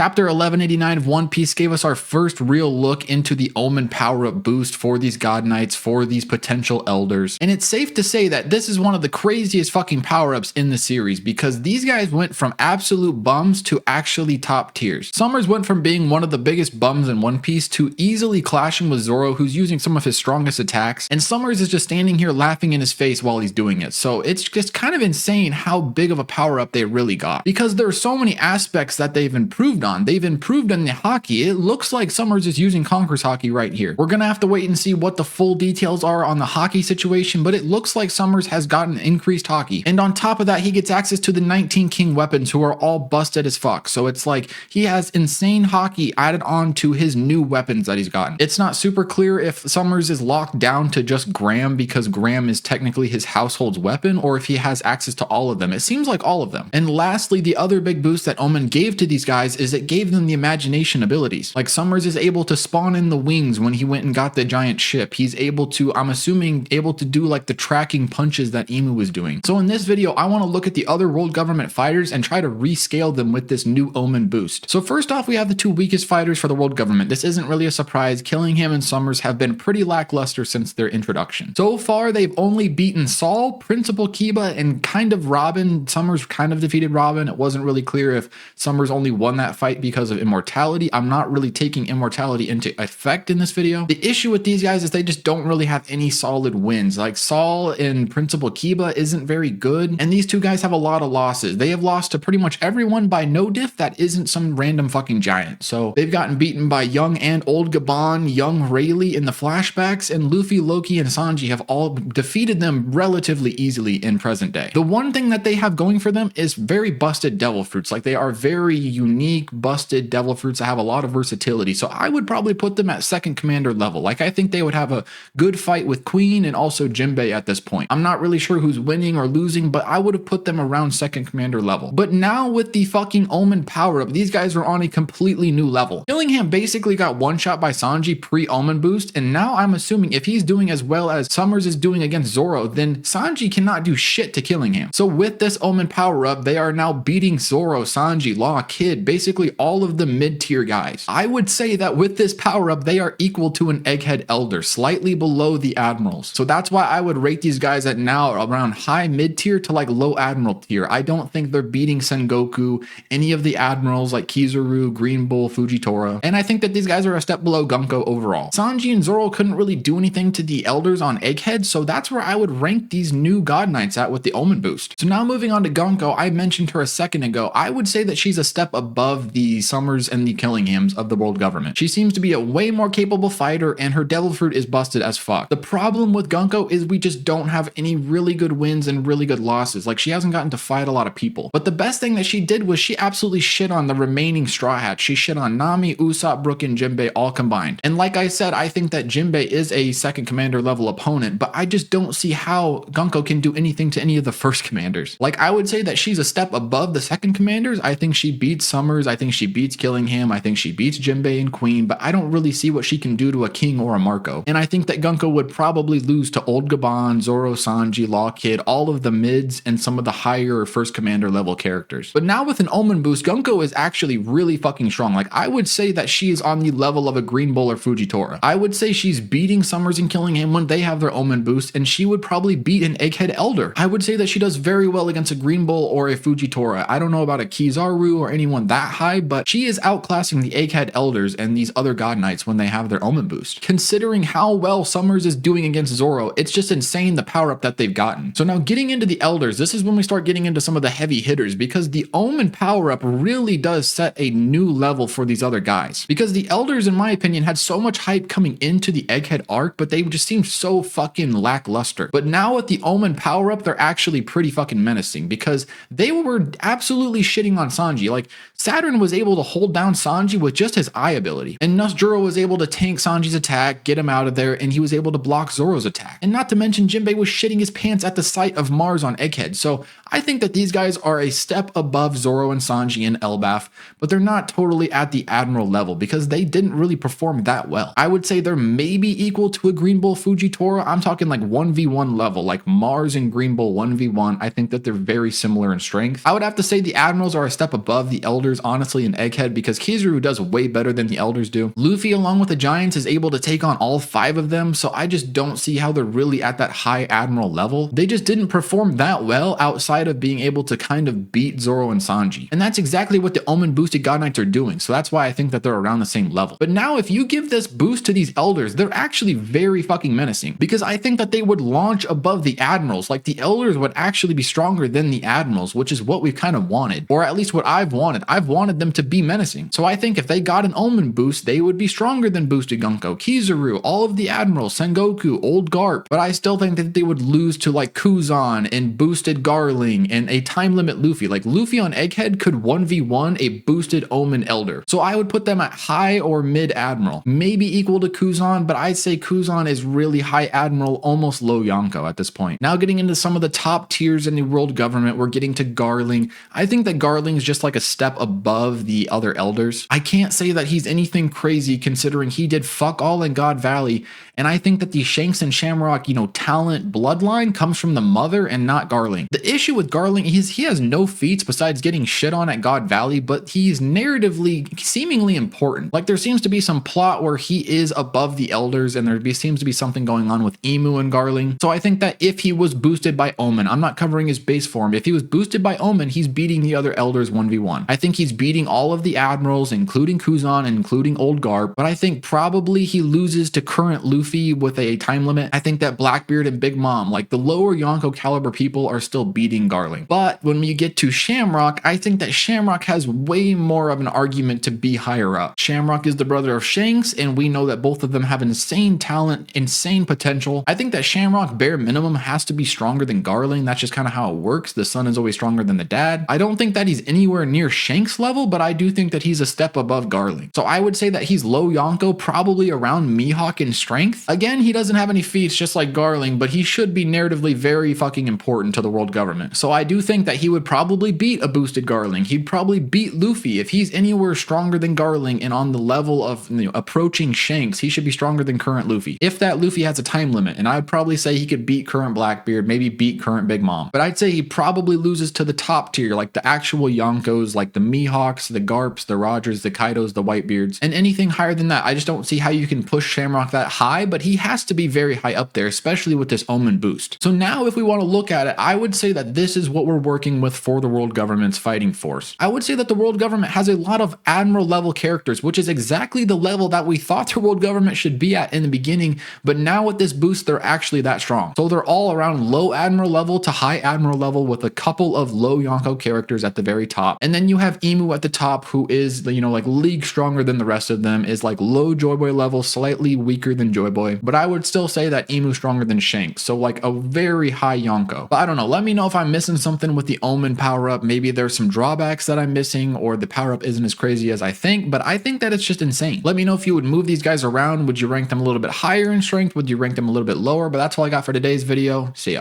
Chapter 1189 of One Piece gave us our first real look into the Omen power-up boost for these God Knights, for these potential elders. And it's safe to say that this is one of the craziest fucking power-ups in the series, because these guys went from absolute bums to actually top tiers. Sommers went from being one of the biggest bums in One Piece to easily clashing with Zoro, who's using some of his strongest attacks, and Sommers is just standing here laughing in his face while he's doing it. So it's just kind of insane how big of a power-up they really got, because there are so many aspects that they've improved on. They've improved in the hockey. It looks like Sommers is using Conqueror's hockey right here. We're gonna have to wait and see what the full details are on the hockey situation, but it looks like Sommers has gotten increased hockey. And on top of that, he gets access to the 19 king weapons, who are all busted as fuck. So it's like he has insane hockey added on to his new weapons that he's gotten. It's not super clear if Sommers is locked down to just Graham, because Graham is technically his household's weapon, or if he has access to all of them. It seems like all of them. And lastly, the other big boost that Omen gave to these guys is it gave them the imagination abilities. Like Sommers is able to spawn in the wings when he went and got the giant ship. He's able to, I'm assuming, able to do like the tracking punches that Emu was doing. So in this video, I want to look at the other world government fighters and try to rescale them with this new Omen boost. So first off, we have the two weakest fighters for the world government. This isn't really a surprise. Killingham and Sommers have been pretty lackluster since their introduction. So far, they've only beaten Saul, Principal Kiba, and kind of Robin. Sommers kind of defeated Robin. It wasn't really clear if Sommers only won that fight because of immortality. I'm not really taking immortality into effect in this video. The issue with these guys is they just don't really have any solid wins. Like Saul and Principal Kiba isn't very good, and these two guys have a lot of losses. They have lost to pretty much everyone by no diff that isn't some random fucking giant. So they've gotten beaten by young and old Gabon, young Rayleigh in the flashbacks, and Luffy, Loki, and Sanji have all defeated them relatively easily in present day. The one thing that they have going for them is very busted devil fruits. Like they are very unique, busted devil fruits that have a lot of versatility. So I would probably put them at second commander level. Like I think they would have a good fight with Queen and also Jinbei at this point. I'm not really sure who's winning or losing, but I would have put them around second commander level. But now with the fucking Omen power up, these guys are on a completely new level. Killingham basically got one shot by Sanji pre-Omen boost, and now I'm assuming if he's doing as well as Sommers is doing against Zoro, then Sanji cannot do shit to Killingham. So with this Omen power up, they are now beating Zoro, Sanji, Law, Kid, basically all of the mid-tier guys. I would say that with this power up, they are equal to an Egghead Elder, slightly below the Admirals. So that's why I would rate these guys at now around high mid-tier to like low Admiral tier. I don't think they're beating Sengoku, any of the Admirals like Kizaru, Green Bull, Fujitora, and I think that these guys are a step below Gunko overall. Sanji and Zoro couldn't really do anything to the Elders on Egghead, so that's where I would rank these new God Knights at with the Omen boost. So now moving on to Gunko, I mentioned her a second ago. I would say that she's a step above the Sommers and the Killinghams of the world government. She seems to be a way more capable fighter, and her devil fruit is busted as fuck. The problem with Gunko is we just don't have any really good wins and really good losses. Like she hasn't gotten to fight a lot of people. But the best thing that she did was she absolutely shit on the remaining Straw Hats. She shit on Nami, Usopp, Brook, and Jinbei all combined. And like I said, I think that Jinbei is a second commander level opponent, but I just don't see how Gunko can do anything to any of the first commanders. Like I would say that she's a step above the second commanders. I think she beats Sommers. I think she beats Killingham. I think she beats Jinbei and Queen, but I don't really see what she can do to a King or a Marco. And I think that Gunko would probably lose to Old Gabon, Zoro, Sanji, Law Kid, all of the mids, and some of the higher first commander level characters. But now with an Omen boost, Gunko is actually really fucking strong. Like I would say that she is on the level of a Green Bull or Fujitora. I would say she's beating Sommers and Killingham when they have their Omen boost, and she would probably beat an Egghead Elder. I would say that she does very well against a Green Bull or a Fujitora. I don't know about a Kizaru or anyone that high, but she is outclassing the Egghead Elders and these other God Knights when they have their Omen boost. Considering how well Sommers is doing against Zoro, it's just insane the power up that they've gotten. So now getting into the Elders, this is when we start getting into some of the heavy hitters, because the Omen power up really does set a new level for these other guys. Because the Elders, in my opinion, had so much hype coming into the Egghead arc, but they just seemed so fucking lackluster. But now with the Omen power up, they're actually pretty fucking menacing, because they were absolutely shitting on Sanji. Like Saturn was able to hold down Sanji with just his eye ability, and Juro was able to tank Sanji's attack, get him out of there, and he was able to block Zoro's attack. And not to mention Jinbei was shitting his pants at the sight of Mars on Egghead. So I think that these guys are a step above Zoro and Sanji and Elbaf, but they're not totally at the Admiral level because they didn't really perform that well. I would say they're maybe equal to a Green Bull Fujitora. I'm talking like 1v1 level, like Mars and Green Bull 1v1. I think that they're very similar in strength. I would have to say the Admirals are a step above the Elders, honestly, honestly, an Egghead because Kizaru does way better than the Elders do. Luffy, along with the Giants, is able to take on all 5 of them, so I just don't see how they're really at that high Admiral level. They just didn't perform that well outside of being able to kind of beat Zoro and Sanji. And that's exactly what the Omen boosted God Knights are doing, so that's why I think that they're around the same level. But now if you give this boost to these Elders, they're actually very fucking menacing, because I think that they would launch above the Admirals. Like, the Elders would actually be stronger than the Admirals, which is what we've kind of wanted, or at least what I've wanted. I've wanted them to be menacing. So I think if they got an Omen boost, they would be stronger than boosted Gunko, Kizaru, all of the Admirals, Sengoku, Old Garp. But I still think that they would lose to like Kuzan and boosted Garling and a time limit Luffy. Like, Luffy on Egghead could 1v1 a boosted Omen Elder. So I would put them at high or mid Admiral, maybe equal to Kuzan, but I'd say Kuzan is really high Admiral, almost low Yonko at this point. Now getting into some of the top tiers in the world government, we're getting to Garling. I think that Garling is just like a step above the other Elders. I can't say that he's anything crazy considering he did fuck all in God Valley, and I think that the Shanks and Shamrock, talent bloodline comes from the mother and not Garling. The issue with Garling is he has no feats besides getting shit on at God Valley, but he's narratively seemingly important. Like, there seems to be some plot where he is above the Elders, and seems to be something going on with Emu and Garling. So I think that if he was boosted by Omen, I'm not covering his base form, if he was boosted by Omen, he's beating the other Elders 1v1. I think he's beating all of the Admirals, including Kuzan and including Old Garp, but I think probably he loses to current Luffy with a time limit. I think that Blackbeard and Big Mom, like the lower Yonko caliber people, are still beating Garling. But when we get to Shamrock, I think that Shamrock has way more of an argument to be higher up. Shamrock is the brother of Shanks, and we know that both of them have insane talent, insane potential. I think that Shamrock, bare minimum, has to be stronger than Garling. That's just kind of how it works. The son is always stronger than the dad. I don't think that he's anywhere near Shanks level, but I do think that he's a step above Garling. So I would say that he's low Yonko, probably around Mihawk in strength. Again, he doesn't have any feats just like Garling, but he should be narratively very fucking important to the world government. So I do think that he would probably beat a boosted Garling. He'd probably beat Luffy. If he's anywhere stronger than Garling and on the level of approaching Shanks, he should be stronger than current Luffy. If that Luffy has a time limit, and I'd probably say he could beat current Blackbeard, maybe beat current Big Mom. But I'd say he probably loses to the top tier, like the actual Yonkos, like the Mihawks, the Garps, the Rogers, the Kaidos, the Whitebeards, and anything higher than that. I just don't see how you can push Shamrock that high, but he has to be very high up there, especially with this Omen boost. So now if we want to look at it, I would say that this is what we're working with for the world government's fighting force. I would say that the world government has a lot of Admiral level characters, which is exactly the level that we thought the world government should be at in the beginning, but now with this boost, they're actually that strong. So they're all around low Admiral level to high Admiral level with a couple of low Yonko characters at the very top. And then you have Emu at the top, who is, like league stronger than the rest of them, is like low Joy Boy level, slightly weaker than Joy Boy, but I would still say that Emu's stronger than Shanks, so like a very high Yonko. But I don't know, let me know if I'm missing something with the Omen power up. Maybe there's some drawbacks that I'm missing, or the power up isn't as crazy as I think, but I think that it's just insane. Let me know if you would move these guys around. Would you rank them a little bit higher in strength? Would you rank them a little bit lower? But that's all I got for today's video. See ya.